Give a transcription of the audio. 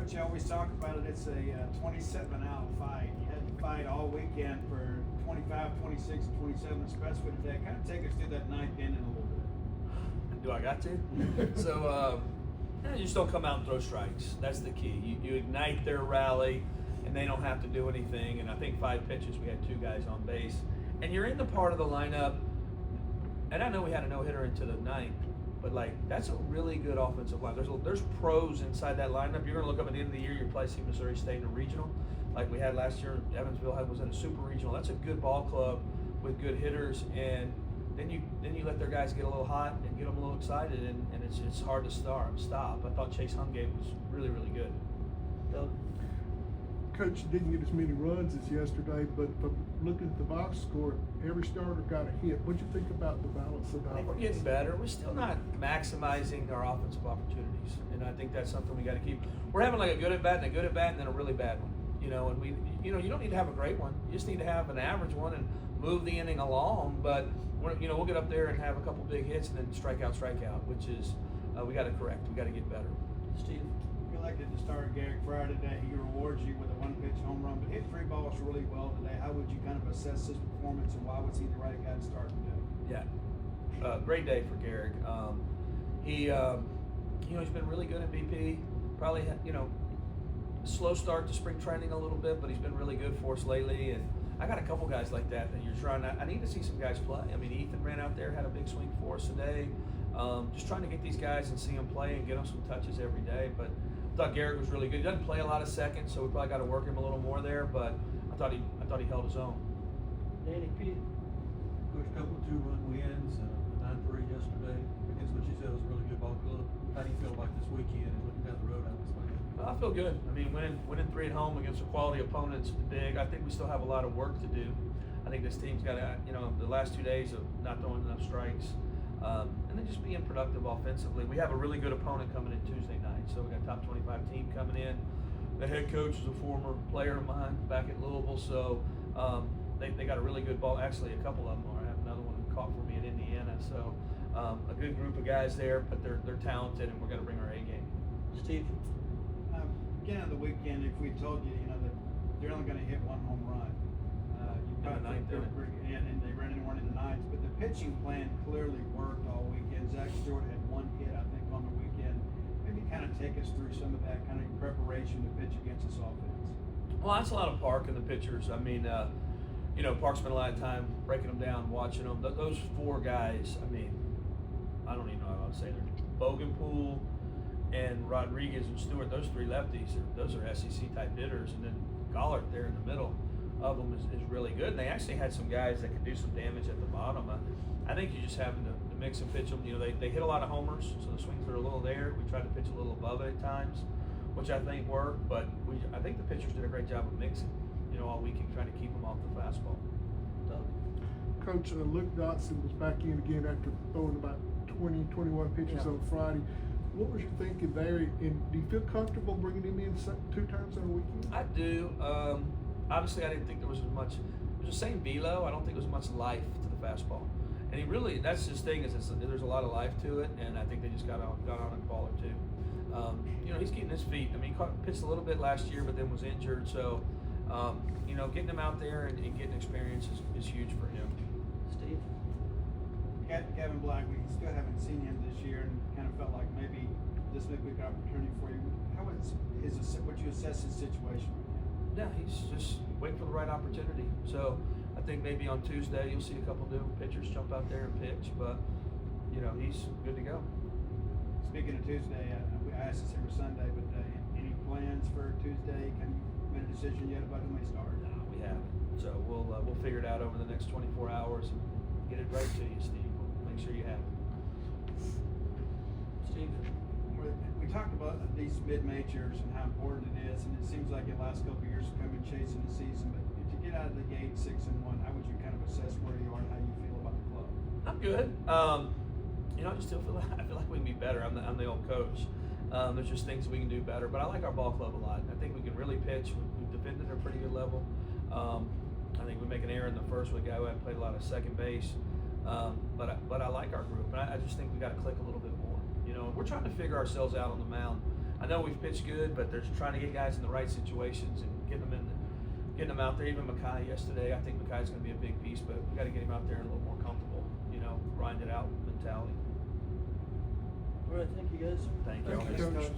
Coach, you always talk about it. It's a 27-out fight. You had to fight all weekend for 25, 26, and 27, especially today. Kind of take us through that ninth inning a little bit. Do I got to? So, you just don't come out and throw strikes. That's the key. You ignite their rally, and they don't have to do anything. And I think 5 pitches, we had 2 guys on base. And you're in the part of the lineup, and I know we had a no-hitter into the ninth, but that's a really good offensive line. There's pros inside that lineup. You're going to look up at the end of the year, you're placing Missouri State in a regional, like we had last year. Evansville was in a super regional. That's a good ball club with good hitters, and then you let their guys get a little hot and get them a little excited, and it's hard to stop. I thought Chase Hungate was really, really good. Doug? Coach didn't get as many runs as yesterday, but looking at the box score, every starter got a hit. What'd you think about the balance of I think we're getting better. We're still not maximizing our offensive opportunities, and I think that's something we got to keep. We're having like a good at bat and a good at bat and then a really bad one. And you don't need to have a great one. You just need to have an average one and move the inning along. But we'll get up there and have a couple big hits and then strike out, which is we got to correct. We got to get better. Steve? You elected to start Garrick Fryer today. He rewards you with a 1-pitch home run, but hit 3 balls really well today. How would you kind of assess his performance, and why was he the right guy to start today? Yeah, great day for Garrick. He's been really good at BP. Probably, slow start to spring training a little bit, but he's been really good for us lately. And I got a couple guys like that you're trying to. I need to see some guys play. I mean, Ethan ran out there, had a big swing for us today. Just trying to get these guys and see them play and get them some touches every day. But I thought Garrick was really good. He doesn't play a lot of seconds, so we probably got to work him a little more there. But I thought he held his own. Danny P. Coach, a couple of 2-run wins and a 9-3 yesterday against what you said was a really good ball club. How do you feel about this weekend and looking down the road out this way? I feel good. I mean, winning 3 at home against a quality opponent's big. I think we still have a lot of work to do. I think this team's got to, the last 2 days of not throwing enough strikes, and then just being productive offensively. We have a really good opponent coming in Tuesday night, so we got a top 25 team coming in. The head coach is a former player of mine back at Louisville, so they got a really good ball. Actually, a couple of them are. I have another one caught for me at Indiana, so a good group of guys there, but they're talented, and we're going to bring our A game. Steve? Again, on the weekend, if we told you, that they're only going to hit 1 home run, you probably think and they ran one in the ninth. But the pitching plan clearly worked all weekend. Zach Stewart had 1 hit, I think, on the weekend. Maybe kind of take us through some of that kind of preparation to pitch against this offense. Well, that's a lot of Park and the pitchers. I mean, Park spent a lot of time breaking them down, watching them. Those 4 guys, I mean, I don't even know how to say them. Bogenpool and Rodriguez and Stewart, those 3 lefties, those are SEC type hitters, and then Gollard there in the middle of them is really good. And they actually had some guys that could do some damage at the bottom. I think you just having to mix and pitch them. They hit a lot of homers, so the swings are a little there. We tried to pitch a little above it at times, which I think worked. But I think the pitchers did a great job of mixing, all weekend, trying to keep them off the fastball. Coach, Luke Dotson was back in again after throwing about 20, 21 pitches on Friday. What was your thinking there? And do you feel comfortable bringing him in 2 times on a weekend? I do. Obviously, I didn't think there was as much. It was the same velo. I don't think there was much life to the fastball. And he really, that's his thing, is there's a lot of life to it. And I think they just got on a ball or 2. He's getting his feet. I mean, he pitched a little bit last year, but then was injured. So, getting him out there and getting experience is huge for him. Steve? Kevin Black, we still haven't seen him this year, and kind of felt like maybe this may be a good opportunity for you. How is what you assess his situation right now? Yeah, he's just waiting for the right opportunity. So I think maybe on Tuesday you'll see a couple new pitchers jump out there and pitch, but he's good to go. Speaking of Tuesday, I ask this every Sunday, but any plans for Tuesday? Can you make a decision yet about who may start? No, we haven't. So we'll figure it out over the next 24 hours and get it right to you, Steve. Make sure you have it. Steve? We talked about these mid-majors and how important it is, and it seems like the last couple of years have come in chasing the season, but to get out of the gate 6-1, how would you kind of assess where you are and how you feel about the club? I'm good. I just still feel like we can be better. I'm the old coach. There's just things we can do better, but I like our ball club a lot. I think we can really pitch. We've defended at a pretty good level. I think we make an error in the first with a guy who hadn't played a lot of second base. But I like our group, and I just think we got to click a little bit more. We're trying to figure ourselves out on the mound. I know we've pitched good, but there's trying to get guys in the right situations and getting them out there. Even Mackay yesterday, I think Mackay's going to be a big piece, but we got to get him out there a little more comfortable, grind it out mentality. All right, thank you guys. Thank you. Thank you, Coach.